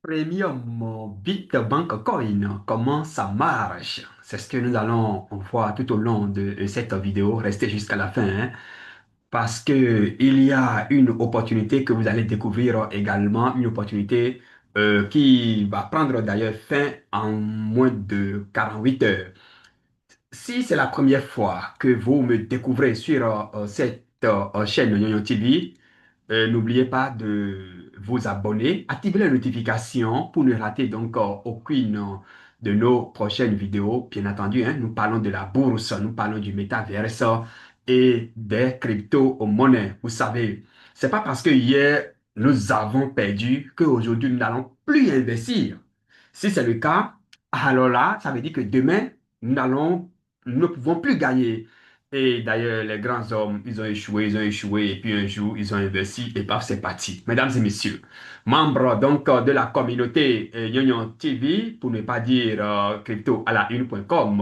Premium Bitbank Coin, comment ça marche? C'est ce que nous allons voir tout au long de cette vidéo. Restez jusqu'à la fin, hein, parce que il y a une opportunité que vous allez découvrir également, une opportunité qui va prendre d'ailleurs fin en moins de 48 heures. Si c'est la première fois que vous me découvrez sur cette chaîne Yoyo TV, n'oubliez pas de vous abonner, activer les notifications pour ne rater donc aucune de nos prochaines vidéos. Bien entendu, hein, nous parlons de la bourse, nous parlons du métaverse et des crypto-monnaies. Vous savez, c'est pas parce que hier nous avons perdu qu'aujourd'hui nous n'allons plus investir. Si c'est le cas, alors là, ça veut dire que demain, nous ne pouvons plus gagner. Et d'ailleurs, les grands hommes, ils ont échoué, et puis un jour, ils ont investi, et paf, c'est parti. Mesdames et messieurs, membres donc de la communauté Union TV, pour ne pas dire crypto à la une.com,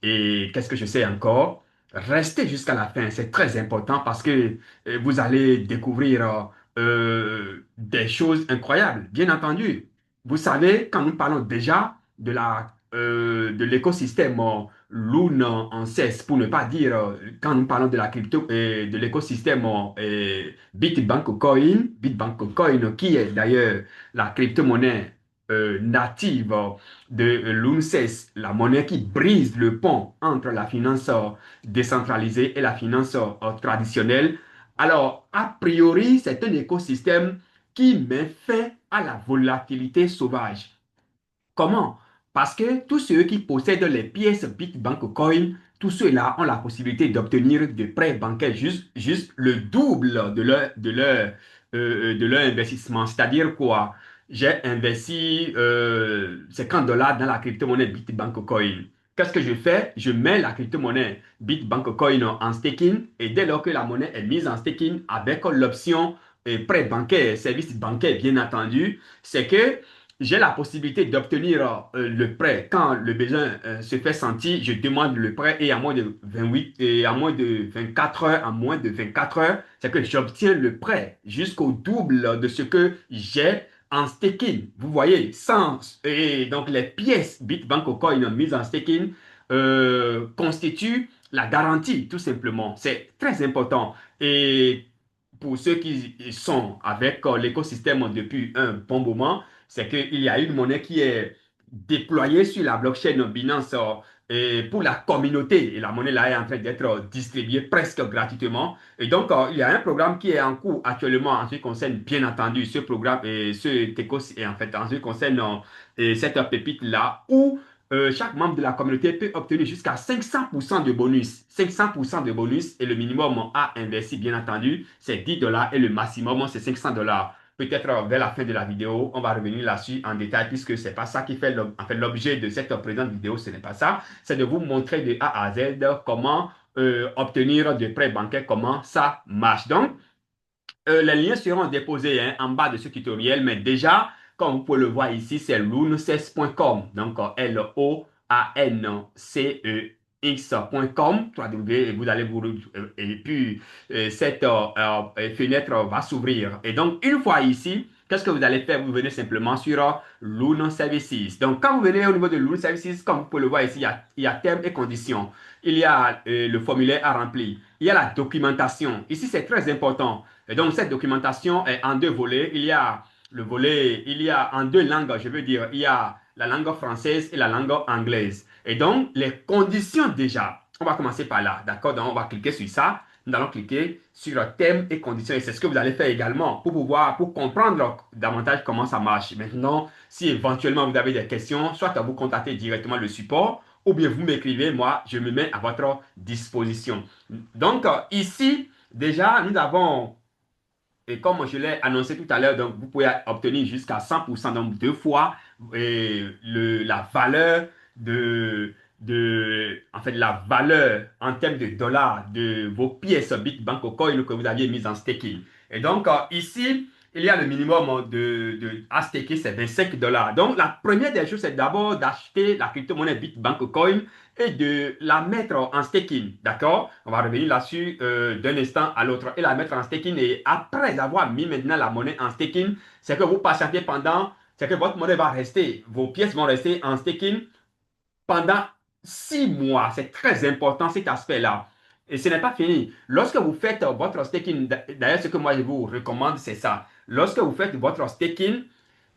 et qu'est-ce que je sais encore? Restez jusqu'à la fin, c'est très important parce que vous allez découvrir des choses incroyables. Bien entendu, vous savez, quand nous parlons déjà de l'écosystème Lune en cesse, pour ne pas dire, quand nous parlons de la crypto et de l'écosystème Bitbank Coin, qui est d'ailleurs la crypto-monnaie native de l'UNCES, la monnaie qui brise le pont entre la finance décentralisée et la finance traditionnelle. Alors, a priori, c'est un écosystème qui met fin à la volatilité sauvage. Comment? Parce que tous ceux qui possèdent les pièces Bitbank Coin, tous ceux-là ont la possibilité d'obtenir des prêts bancaires juste le double de leur investissement. C'est-à-dire quoi? J'ai investi 50 dollars dans la crypto-monnaie Bitbank Coin. Qu'est-ce que je fais? Je mets la crypto-monnaie Bitbank Coin en staking et dès lors que la monnaie est mise en staking avec l'option prêt bancaire, service bancaire bien entendu, c'est que j'ai la possibilité d'obtenir le prêt. Quand le besoin se fait sentir, je demande le prêt et à moins de 28 et à moins de 24 heures, à moins de 24 heures, c'est que j'obtiens le prêt jusqu'au double de ce que j'ai en staking. Vous voyez, et donc les pièces Bitbank Coin mises en staking constituent la garantie, tout simplement. C'est très important. Et pour ceux qui sont avec l'écosystème depuis un bon moment, c'est qu'il y a une monnaie qui est déployée sur la blockchain Binance et pour la communauté. Et la monnaie là est en train d'être distribuée presque gratuitement. Et donc, il y a un programme qui est en cours actuellement en ce qui concerne, bien entendu, ce programme et ce et en fait, en ce qui concerne cette pépite-là, où chaque membre de la communauté peut obtenir jusqu'à 500% de bonus. 500% de bonus et le minimum à investir, bien entendu, c'est 10 dollars et le maximum, c'est 500 dollars. Peut-être vers la fin de la vidéo, on va revenir là-dessus en détail puisque c'est pas ça qui fait en fait, l'objet de cette présente vidéo, ce n'est pas ça. C'est de vous montrer de A à Z comment obtenir des prêts bancaires, comment ça marche. Donc, les liens seront déposés hein, en bas de ce tutoriel, mais déjà, comme vous pouvez le voir ici, c'est loances.com. Donc, LOANCEX.com. Vous allez vous. Et puis, cette fenêtre va s'ouvrir. Et donc, une fois ici, qu'est-ce que vous allez faire? Vous venez simplement sur Loan Services. Donc, quand vous venez au niveau de Loan Services, comme vous pouvez le voir ici, il y a termes et conditions. Il y a le formulaire à remplir. Il y a la documentation. Ici, c'est très important. Et donc, cette documentation est en deux volets. Il y a le volet, il y a en deux langues, je veux dire, il y a la langue française et la langue anglaise. Et donc, les conditions déjà, on va commencer par là, d'accord? Donc, on va cliquer sur ça. Nous allons cliquer sur thème et conditions. Et c'est ce que vous allez faire également pour comprendre davantage comment ça marche. Maintenant, si éventuellement vous avez des questions, soit à vous contacter directement le support, ou bien vous m'écrivez, moi, je me mets à votre disposition. Donc, ici, déjà, nous avons et comme je l'ai annoncé tout à l'heure, donc vous pouvez obtenir jusqu'à 100%, donc deux fois la valeur en fait, la valeur en termes de dollars de vos pièces Bitbank au coin que vous aviez mises en staking. Et donc, ici, il y a le minimum à staker, c'est 25 dollars. Donc, la première des choses, c'est d'abord d'acheter la crypto-monnaie Bitbank Coin et de la mettre en staking. D'accord? On va revenir là-dessus d'un instant à l'autre et la mettre en staking. Et après avoir mis maintenant la monnaie en staking, c'est que vous patientez c'est que votre monnaie va rester, vos pièces vont rester en staking pendant 6 mois. C'est très important cet aspect-là. Et ce n'est pas fini. Lorsque vous faites votre staking, d'ailleurs, ce que moi je vous recommande, c'est ça. Lorsque vous faites votre staking,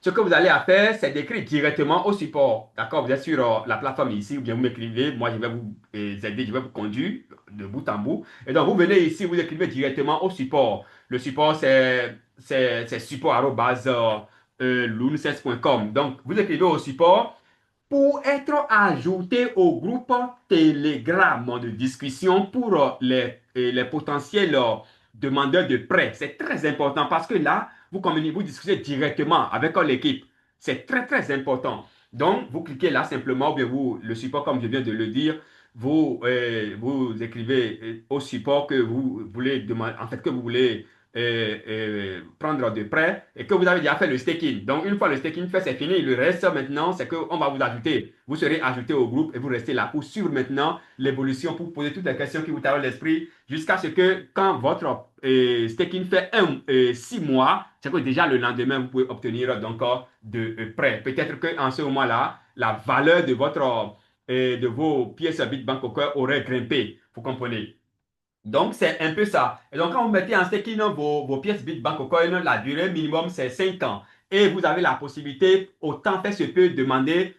ce que vous allez faire, c'est d'écrire directement au support. D'accord? Vous êtes sur la plateforme ici, ou bien vous m'écrivez. Moi, je vais vous aider, je vais vous conduire de bout en bout. Et donc, vous venez ici, vous écrivez directement au support. Le support, c'est support@lounces.com. Donc, vous écrivez au support pour être ajouté au groupe Telegram de discussion pour les potentiels demandeurs de prêts. C'est très important parce que là, vous communiquez, vous discutez directement avec l'équipe. C'est très, très important. Donc, vous cliquez là simplement, ou bien vous, le support, comme je viens de le dire, vous écrivez au support que vous voulez demander, en fait, que vous voulez prendre de prêt et que vous avez déjà fait le staking. Donc, une fois le staking fait, c'est fini. Le reste, maintenant, c'est qu'on va vous ajouter. Vous serez ajouté au groupe et vous restez là pour suivre maintenant l'évolution, pour poser toutes les questions qui vous traversent l'esprit jusqu'à ce que quand votre staking fait 6 mois, c'est que déjà le lendemain, vous pouvez obtenir donc de prêt. Peut-être qu'en ce moment-là, la valeur de de vos pièces Bitbank au cœur aurait grimpé. Vous comprenez? Donc, c'est un peu ça. Et donc, quand vous mettez en staking vos pièces Bitbank au coin, la durée minimum, c'est 5 ans. Et vous avez la possibilité, autant fait se peut, demander,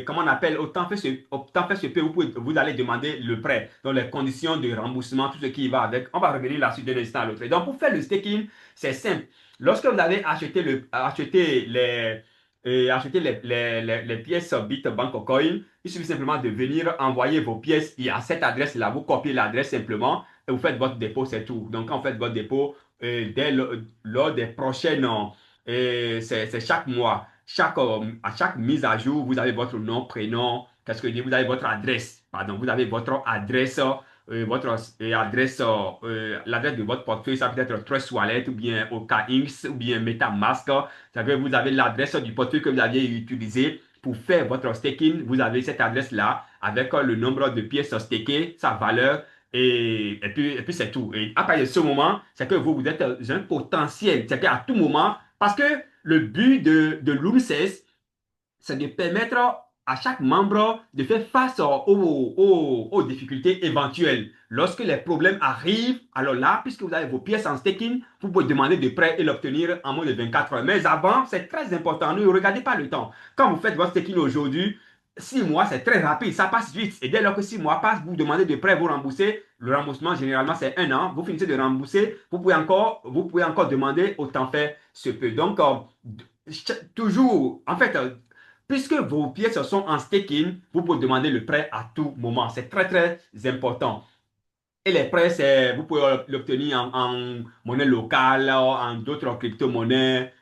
comment on appelle, autant fait se peut, vous allez demander le prêt. Donc, les conditions de remboursement, tout ce qui va avec. On va revenir là-dessus d'un instant à l'autre. Et donc, pour faire le staking, c'est simple. Lorsque vous avez acheté les pièces Bitbank au coin, il suffit simplement de venir envoyer vos pièces à cette adresse-là. Vous copiez l'adresse simplement et vous faites votre dépôt, c'est tout. Donc, quand vous faites votre dépôt, lors des prochaines, c'est chaque mois, à chaque mise à jour, vous avez votre nom, prénom, qu'est-ce que je dis, vous avez votre adresse, pardon, vous avez votre adresse, l'adresse de votre portefeuille, ça peut être Trust Wallet ou bien OKX ou bien MetaMask. Ça veut dire que vous avez l'adresse du portefeuille que vous aviez utilisé pour faire votre staking. Vous avez cette adresse-là avec le nombre de pièces stakées, sa valeur et puis c'est tout. Et à partir de ce moment, c'est que vous êtes un potentiel. C'est qu'à tout moment, parce que le but de l'UNCES, c'est de permettre à chaque membre de faire face aux difficultés éventuelles. Lorsque les problèmes arrivent, alors là, puisque vous avez vos pièces en staking, vous pouvez demander de prêt et l'obtenir en moins de 24 heures. Mais avant, c'est très important. Ne regardez pas le temps. Quand vous faites votre staking aujourd'hui, 6 mois, c'est très rapide, ça passe vite. Et dès lors que 6 mois passent, vous demandez de prêt, vous remboursez. Le remboursement, généralement, c'est 1 an. Vous finissez de rembourser, vous pouvez encore demander autant faire se peut. Donc, toujours, en fait, puisque vos pièces sont en staking, vous pouvez demander le prêt à tout moment. C'est très, très important. Et les prêts, vous pouvez l'obtenir en monnaie locale, en d'autres crypto-monnaies,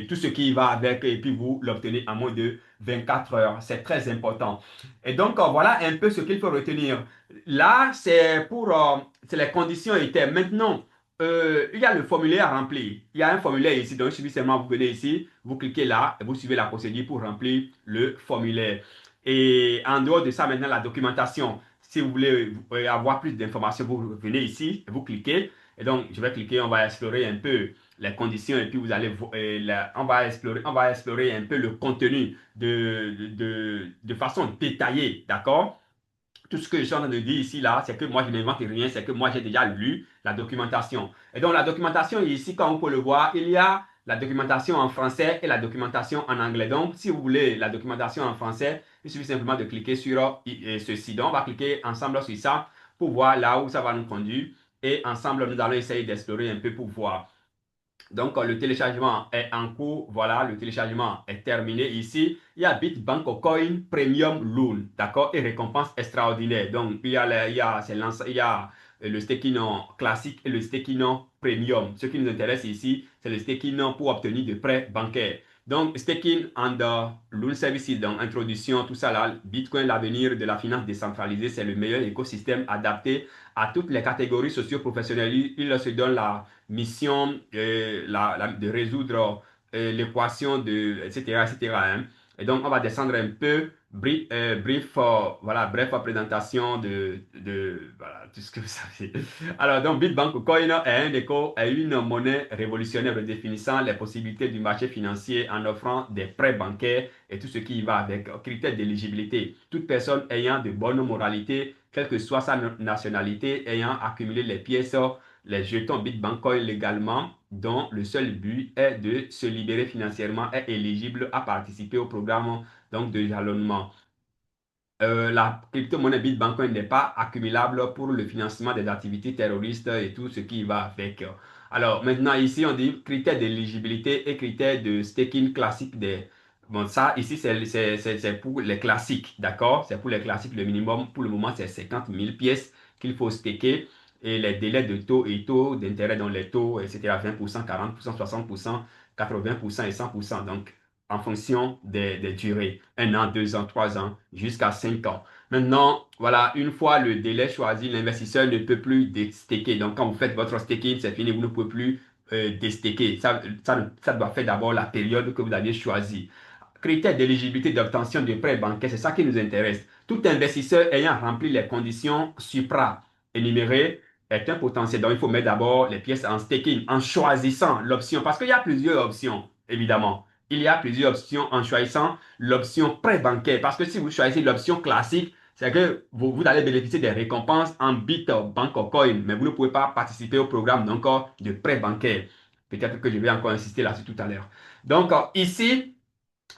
tout ce qui va avec, et puis vous l'obtenez en moins de 24 heures. C'est très important. Et donc, voilà un peu ce qu'il faut retenir. Là, c'est les conditions étaient. Maintenant, il y a le formulaire à remplir. Il y a un formulaire ici, donc il suffit seulement, vous venez ici, vous cliquez là, et vous suivez la procédure pour remplir le formulaire. Et en dehors de ça, maintenant, la documentation. Si vous voulez avoir plus d'informations, vous venez ici, vous cliquez. Et donc, je vais cliquer, on va explorer un peu les conditions et puis vous allez, on va explorer un peu le contenu de façon détaillée, d'accord? Tout ce que je suis en train de dire ici, là, c'est que moi, je n'invente rien, c'est que moi, j'ai déjà lu la documentation. Et donc, la documentation ici, comme vous pouvez le voir, il y a la documentation en français et la documentation en anglais. Donc, si vous voulez la documentation en français, il suffit simplement de cliquer sur ceci. Donc, on va cliquer ensemble sur ça pour voir là où ça va nous conduire. Et ensemble, nous allons essayer d'explorer un peu pour voir. Donc, le téléchargement est en cours. Voilà, le téléchargement est terminé ici. Il y a Bitbank Coin Premium Loan, d'accord, et récompense extraordinaire. Donc, il y a le staking classique et le staking premium. Ce qui nous intéresse ici, c'est le staking pour obtenir des prêts bancaires. Donc, staking under loan services, donc introduction, tout ça là, Bitcoin, l'avenir de la finance décentralisée, c'est le meilleur écosystème adapté à toutes les catégories socio-professionnelles. Il se donne la mission de résoudre l'équation de, etc., etc. Hein. Et donc, on va descendre un peu, voilà, bref présentation voilà, tout ce que vous savez. Alors, donc, Bitbank Coin est une monnaie révolutionnaire redéfinissant les possibilités du marché financier en offrant des prêts bancaires et tout ce qui y va avec critères d'éligibilité. Toute personne ayant de bonnes moralités, quelle que soit sa nationalité, ayant accumulé les pièces, les jetons Bitbank Coin légalement, dont le seul but est de se libérer financièrement, est éligible à participer au programme donc, de jalonnement. La crypto-monnaie Bitcoin n'est pas accumulable pour le financement des activités terroristes et tout ce qui va avec. Alors maintenant ici on dit critères d'éligibilité et critères de staking classique des... Bon ça ici c'est pour les classiques, d'accord? C'est pour les classiques, le minimum pour le moment c'est 50 000 pièces qu'il faut staker et les délais de taux et taux d'intérêt dans les taux, etc. 20%, 40%, 60%, 80% et 100%. Donc en fonction des durées, 1 an, 2 ans, 3 ans, jusqu'à 5 ans. Maintenant, voilà, une fois le délai choisi, l'investisseur ne peut plus déstaker. Donc, quand vous faites votre staking, c'est fini, vous ne pouvez plus déstaker. Ça doit faire d'abord la période que vous aviez choisie. Critères d'éligibilité d'obtention de prêts bancaires, c'est ça qui nous intéresse. Tout investisseur ayant rempli les conditions supra-énumérées est un potentiel. Donc, il faut mettre d'abord les pièces en staking en choisissant l'option, parce qu'il y a plusieurs options, évidemment. Il y a plusieurs options en choisissant l'option prêt bancaire. Parce que si vous choisissez l'option classique, c'est que vous allez bénéficier des récompenses en Bitbank Coin, mais vous ne pouvez pas participer au programme donc, de prêt bancaire. Peut-être que je vais encore insister là-dessus tout à l'heure. Donc, ici,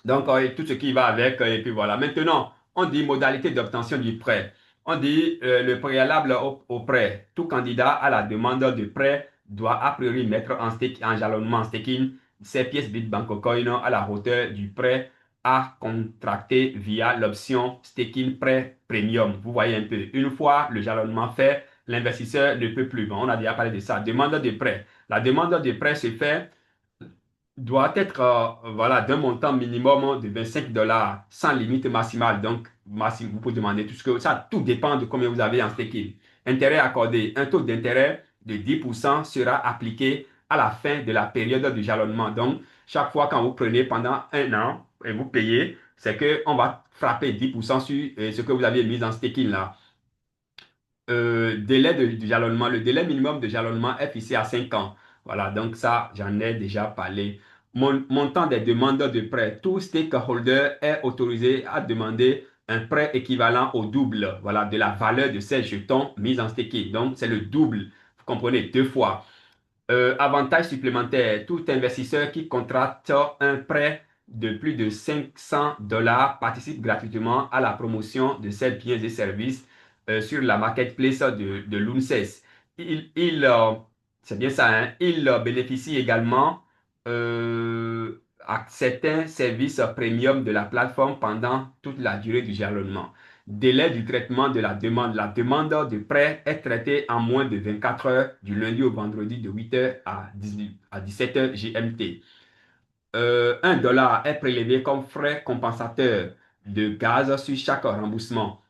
donc, tout ce qui va avec, et puis voilà. Maintenant, on dit modalité d'obtention du prêt. On dit le préalable au prêt. Tout candidat à la demande de prêt doit a priori mettre en jalonnement, en staking, ses pièces Bitbank Coin à la hauteur du prêt à contracter via l'option staking prêt premium. Vous voyez un peu. Une fois le jalonnement fait, l'investisseur ne peut plus. Bon, on a déjà parlé de ça. Demande de prêt. La demande de prêt se fait doit être voilà, d'un montant minimum de 25 dollars sans limite maximale. Donc, vous pouvez demander tout ce que ça, tout dépend de combien vous avez en staking. Intérêt accordé, un taux d'intérêt de 10% sera appliqué à la fin de la période de jalonnement. Donc, chaque fois quand vous prenez pendant 1 an et vous payez, c'est qu'on va frapper 10% sur ce que vous avez mis en staking là. Délai de jalonnement. Le délai minimum de jalonnement est fixé à 5 ans. Voilà, donc ça, j'en ai déjà parlé. Montant des demandes de prêt. Tout stakeholder est autorisé à demander un prêt équivalent au double, voilà, de la valeur de ces jetons mis en staking. Donc, c'est le double. Vous comprenez, 2 fois. Avantage supplémentaire, tout investisseur qui contracte un prêt de plus de 500 dollars participe gratuitement à la promotion de ses biens et services sur la marketplace de l'UNCES. C'est bien ça, hein? Il bénéficie également à certains services premium de la plateforme pendant toute la durée du jalonnement. Délai du traitement de la demande. La demande de prêt est traitée en moins de 24 heures du lundi au vendredi de 8 heures à 17 heures GMT. 1 dollar est prélevé comme frais compensateur de gaz sur chaque remboursement.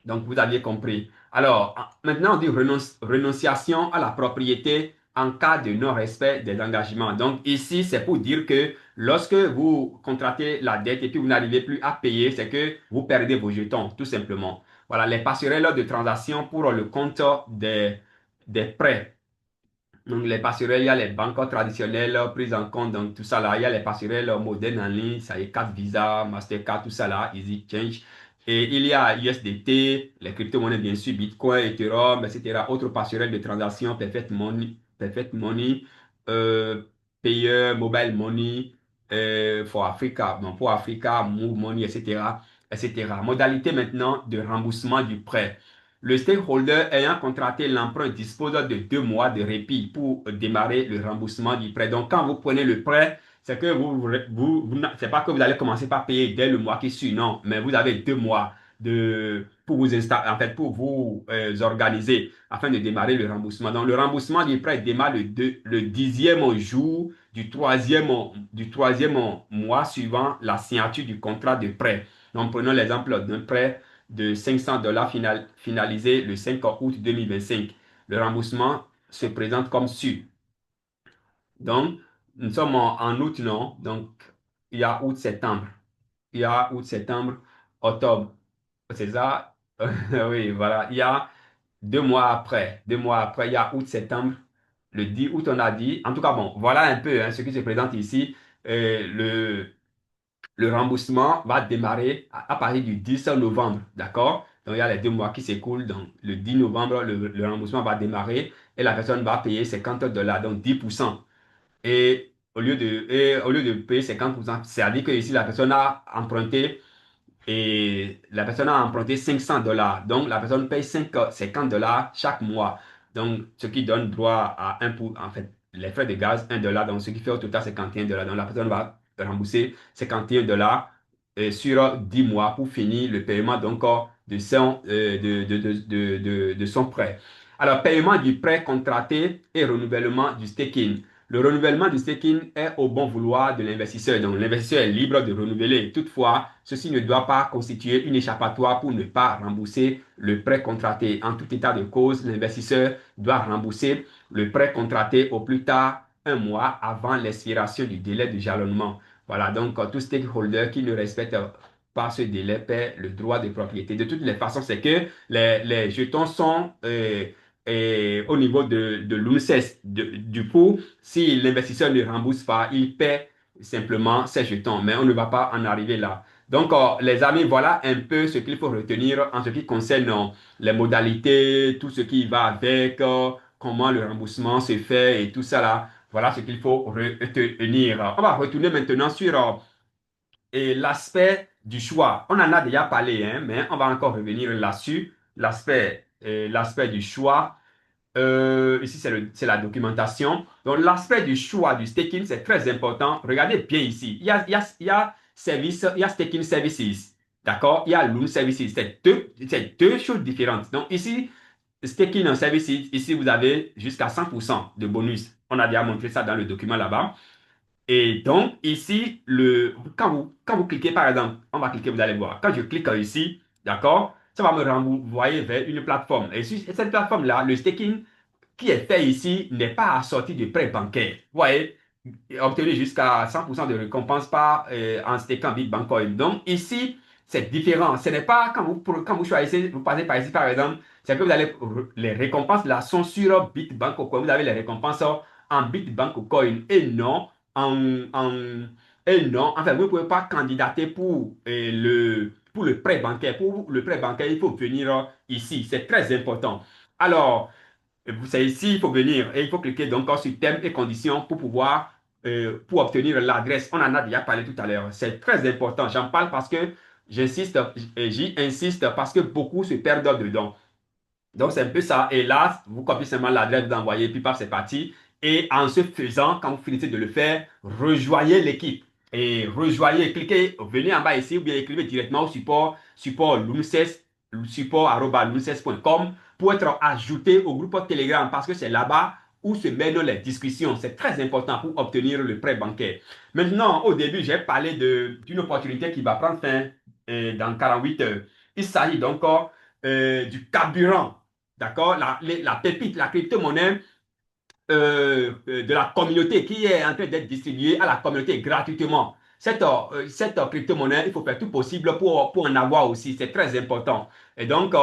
Donc, vous aviez compris. Alors, maintenant, on dit renonciation à la propriété en cas de non-respect des engagements. Donc, ici, c'est pour dire que lorsque vous contractez la dette et puis vous n'arrivez plus à payer, c'est que vous perdez vos jetons, tout simplement. Voilà, les passerelles de transaction pour le compte des prêts. Donc, les passerelles, il y a les banques traditionnelles prises en compte, donc tout ça là. Il y a les passerelles modernes en ligne, ça y est, carte Visa, Mastercard, tout ça là, Easy Change. Et il y a USDT, les crypto-monnaies, bien sûr, Bitcoin, Ethereum, etc. Autres passerelles de transaction, Perfect Money, euh, Payer, Mobile Money, for Africa, bon, pour Africa, Move Money, etc., etc. Modalité maintenant de remboursement du prêt. Le stakeholder ayant contracté l'emprunt dispose de 2 mois de répit pour démarrer le remboursement du prêt. Donc, quand vous prenez le prêt, c'est que c'est pas que vous allez commencer par payer dès le mois qui suit, non, mais vous avez 2 mois pour vous en fait, pour vous organiser afin de démarrer le remboursement. Donc, le remboursement du prêt démarre le 10e jour du troisième mois suivant la signature du contrat de prêt. Donc, prenons l'exemple d'un prêt de $500 finalisé le 5 août 2025. Le remboursement se présente comme suit. Donc, nous sommes en août, non? Donc, il y a août-septembre. Il y a août, septembre, octobre. C'est ça? Oui, voilà. Il y a 2 mois après. 2 mois après, il y a août, septembre. Le 10 août, on a dit. En tout cas, bon, voilà un peu hein, ce qui se présente ici. Le remboursement va démarrer à partir du 10 novembre. D'accord? Donc, il y a les 2 mois qui s'écoulent. Donc, le 10 novembre, le remboursement va démarrer et la personne va payer $50, donc 10%. Et au lieu de payer 50%, c'est-à-dire que ici, la personne a emprunté et la personne a emprunté $500. Donc, la personne paye 50$ chaque mois. Donc, ce qui donne droit à en fait, les frais de gaz, $1. Donc, ce qui fait au total $51. Donc, la personne va rembourser $51 sur 10 mois pour finir le paiement donc, de son prêt. Alors, paiement du prêt contracté et renouvellement du staking. Le renouvellement du staking est au bon vouloir de l'investisseur. Donc, l'investisseur est libre de renouveler. Toutefois, ceci ne doit pas constituer une échappatoire pour ne pas rembourser le prêt contracté. En tout état de cause, l'investisseur doit rembourser le prêt contracté au plus tard 1 mois avant l'expiration du délai de jalonnement. Voilà, donc tout stakeholder qui ne respecte pas ce délai perd le droit de propriété. De toutes les façons, c'est que les jetons sont au niveau de l'UNCES. Du coup, si l'investisseur ne rembourse pas, il perd simplement ses jetons. Mais on ne va pas en arriver là. Donc, les amis, voilà un peu ce qu'il faut retenir en ce qui concerne les modalités, tout ce qui va avec, comment le remboursement se fait et tout ça là. Voilà ce qu'il faut retenir. On va retourner maintenant sur l'aspect du choix. On en a déjà parlé, hein, mais on va encore revenir là-dessus. L'aspect du choix. Ici, c'est la documentation. Donc, l'aspect du choix du staking, c'est très important. Regardez bien ici. Il y a service, il y a staking services. D'accord? Il y a loan services. C'est deux choses différentes. Donc, ici, staking en services, ici, vous avez jusqu'à 100% de bonus. On a déjà montré ça dans le document là-bas. Et donc, ici, quand vous cliquez, par exemple, on va cliquer, vous allez voir. Quand je clique ici, d'accord, ça va me renvoyer vers une plateforme. Et sur cette plateforme-là, le staking qui est fait ici n'est pas assorti de prêt bancaire. Vous voyez, obtenir jusqu'à 100% de récompense en stakant Bitcoin Coin. Donc ici, c'est différent. Ce n'est pas quand vous choisissez, vous passez par ici par exemple, c'est que vous allez, les récompenses là sont sur Bitbank Coin. Vous avez les récompenses en Bitbank Coin en, et non, enfin, vous ne pouvez pas candidater pour le prêt bancaire. Pour le prêt bancaire, il faut venir ici. C'est très important. Alors, c'est ici, il faut venir et il faut cliquer donc sur thème et conditions pour obtenir l'adresse. On en a déjà parlé tout à l'heure. C'est très important. J'en parle parce que j'y insiste parce que beaucoup se perdent dedans. Donc, c'est un peu ça. Et là, vous copiez seulement l'adresse, vous envoyez, puis paf, c'est parti. Et en ce faisant, quand vous finissez de le faire, rejoignez l'équipe. Et rejoignez, cliquez, venez en bas ici, ou bien écrivez directement au support Lumces, support@lumces.com pour être ajouté au groupe Telegram parce que c'est là-bas où se mènent les discussions. C'est très important pour obtenir le prêt bancaire. Maintenant, au début, j'ai parlé d'une opportunité qui va prendre fin dans 48 heures. Il s'agit donc du carburant. D'accord? La pépite, la crypto-monnaie de la communauté qui est en train d'être distribuée à la communauté gratuitement. Cette crypto-monnaie, il faut faire tout possible pour en avoir aussi. C'est très important. Et donc,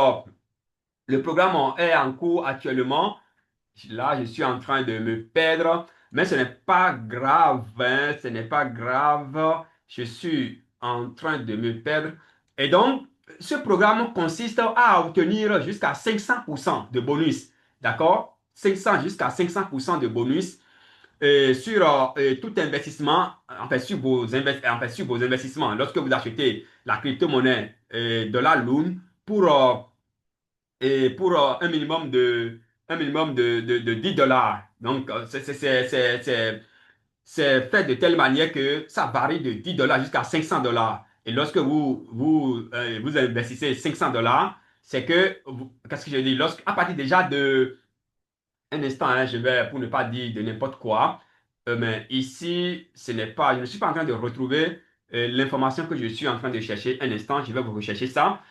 le programme est en cours actuellement. Là, je suis en train de me perdre, mais ce n'est pas grave, hein, ce n'est pas grave. Je suis en train de me perdre. Et donc, ce programme consiste à obtenir jusqu'à 500% de bonus. D'accord? 500 jusqu'à 500% de bonus sur tout investissement, sur vos investissements. Lorsque vous achetez la crypto-monnaie de la Lune pour un minimum de $10. Donc, c'est fait de telle manière que ça varie de $10 jusqu'à $500. Et lorsque vous investissez $500, c'est que, qu'est-ce que je dis, à partir déjà de un instant, hein, je vais, pour ne pas dire de n'importe quoi, mais ici, je ne suis pas en train de retrouver l'information que je suis en train de chercher. Un instant, je vais vous rechercher ça.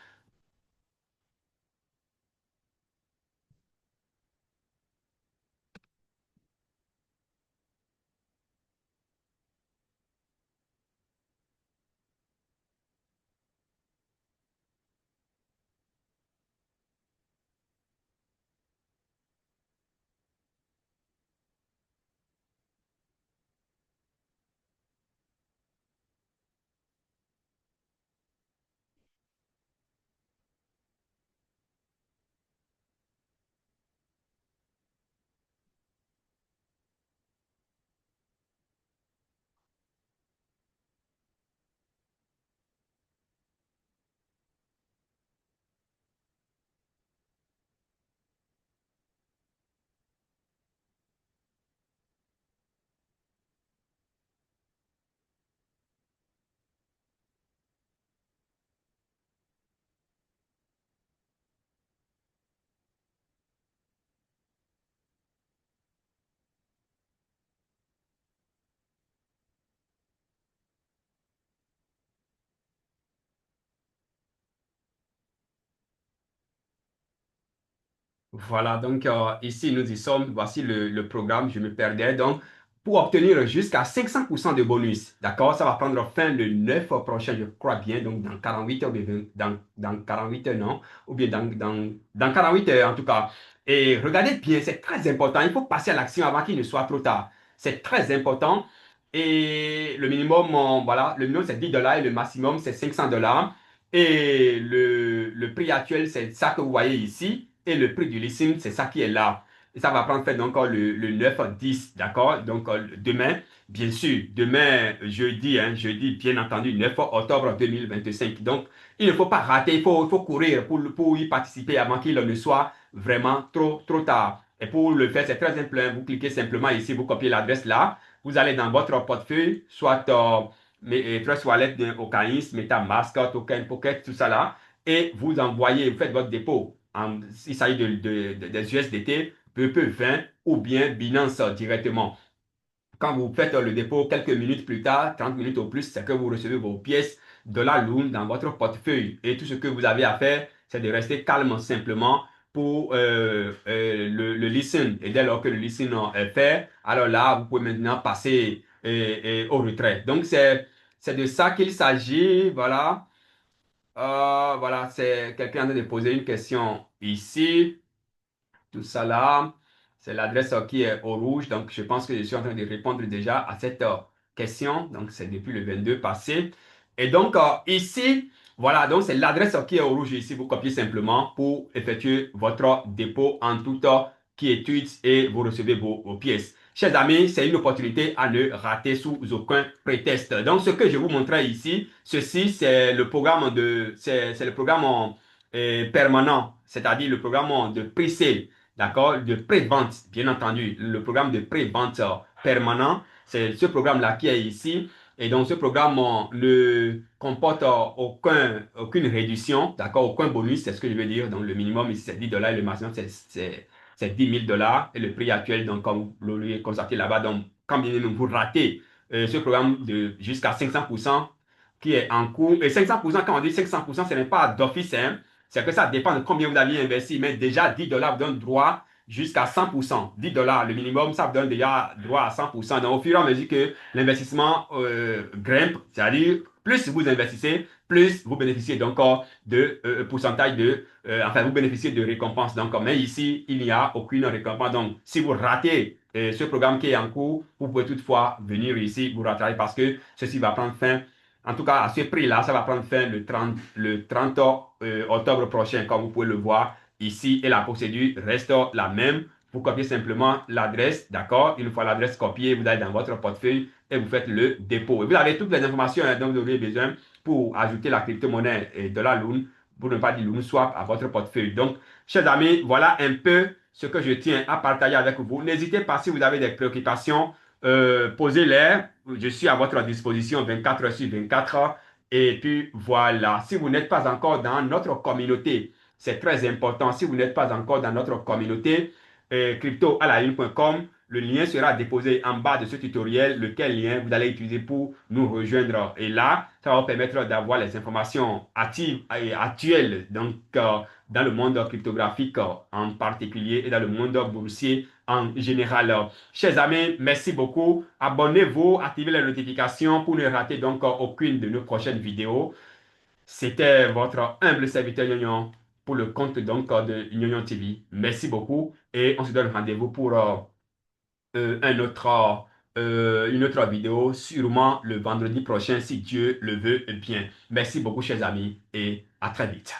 Voilà, donc ici nous y sommes. Voici le programme. Je me perdais. Donc, pour obtenir jusqu'à 500% de bonus, d'accord, ça va prendre fin le 9 prochain, je crois bien. Donc, dans 48 heures, ou bien dans 48 heures, non, ou bien dans 48 heures en tout cas. Et regardez bien, c'est très important. Il faut passer à l'action avant qu'il ne soit trop tard. C'est très important. Et le minimum, voilà, le minimum c'est 10 dollars et le maximum c'est 500 dollars. Et le prix actuel, c'est ça que vous voyez ici. Et le prix du leasing, c'est ça qui est là. Et ça va prendre fait donc le 9-10, d'accord? Donc demain, bien sûr, demain, jeudi, hein, jeudi, bien entendu, 9 octobre 2025. Donc, il ne faut pas rater, il faut courir pour y participer avant qu'il ne soit vraiment trop tard. Et pour le faire, c'est très simple, hein. Vous cliquez simplement ici, vous copiez l'adresse là, vous allez dans votre portefeuille, soit Trust Wallet, Okaïs, MetaMask, Token, Pocket, tout ça là, et vous envoyez, vous faites votre dépôt. Il s'agit des USDT, PP20 ou bien Binance directement. Quand vous faites le dépôt quelques minutes plus tard, 30 minutes au plus, c'est que vous recevez vos pièces de la Lune dans votre portefeuille. Et tout ce que vous avez à faire, c'est de rester calme simplement pour le listen. Et dès lors que le listen est fait, alors là, vous pouvez maintenant passer au retrait. Donc, c'est de ça qu'il s'agit. Voilà. Voilà, c'est quelqu'un en train de poser une question ici. Tout ça là, c'est l'adresse qui est au rouge. Donc, je pense que je suis en train de répondre déjà à cette question. Donc, c'est depuis le 22 passé. Et donc, ici, voilà, donc c'est l'adresse qui est au rouge ici. Vous copiez simplement pour effectuer votre dépôt en toute quiétude et vous recevez vos pièces. Chers amis, c'est une opportunité à ne rater sous aucun prétexte. Donc, ce que je vous montrais ici, ceci, c'est le programme permanent, c'est-à-dire le programme de pre-sale, d'accord, de pré-vente, bien entendu, le programme de pré-vente permanent, c'est ce programme-là qui est ici. Et donc, ce programme ne comporte aucune réduction, d'accord, aucun bonus, c'est ce que je veux dire. Donc, le minimum ici, c'est 10 dollars et le maximum, c'est 10 000 dollars. Et le prix actuel, donc, comme vous l'avez constaté là-bas, donc, quand bien même vous ratez ce programme de jusqu'à 500% qui est en cours, et 500%, quand on dit 500%, ce n'est pas d'office, hein, c'est que ça dépend de combien vous aviez investi. Mais déjà, 10 dollars vous donne droit jusqu'à 100%. 10 dollars, le minimum, ça vous donne déjà droit à 100%. Donc, au fur et à mesure que l'investissement grimpe, c'est-à-dire, plus vous investissez, plus vous bénéficiez donc de pourcentage enfin, vous bénéficiez de récompenses. Donc, mais ici, il n'y a aucune récompense. Donc, si vous ratez ce programme qui est en cours, vous pouvez toutefois venir ici, vous rattraper parce que ceci va prendre fin. En tout cas, à ce prix-là, ça va prendre fin le 30 octobre prochain, comme vous pouvez le voir ici. Et la procédure reste la même. Vous copiez simplement l'adresse, d'accord? Une fois l'adresse copiée, vous allez dans votre portefeuille et vous faites le dépôt. Et vous avez toutes les informations dont vous aurez besoin pour ajouter la crypto-monnaie de la Lune, pour ne pas dire Lune Swap, à votre portefeuille. Donc, chers amis, voilà un peu ce que je tiens à partager avec vous. N'hésitez pas si vous avez des préoccupations, posez-les. Je suis à votre disposition 24 heures sur 24 heures. Et puis voilà, si vous n'êtes pas encore dans notre communauté C'est très important. Si vous n'êtes pas encore dans notre communauté, crypto-à-la-une.com, le lien sera déposé en bas de ce tutoriel, lequel lien vous allez utiliser pour nous rejoindre. Et là, ça va vous permettre d'avoir les informations actives et actuelles donc, dans le monde cryptographique en particulier et dans le monde boursier en général. Chers amis, merci beaucoup. Abonnez-vous, activez les notifications pour ne rater donc aucune de nos prochaines vidéos. C'était votre humble serviteur Nyonyon pour le compte donc de Nyonyon TV. Merci beaucoup et on se donne rendez-vous pour une autre vidéo, sûrement le vendredi prochain si Dieu le veut bien. Merci beaucoup chers amis et à très vite.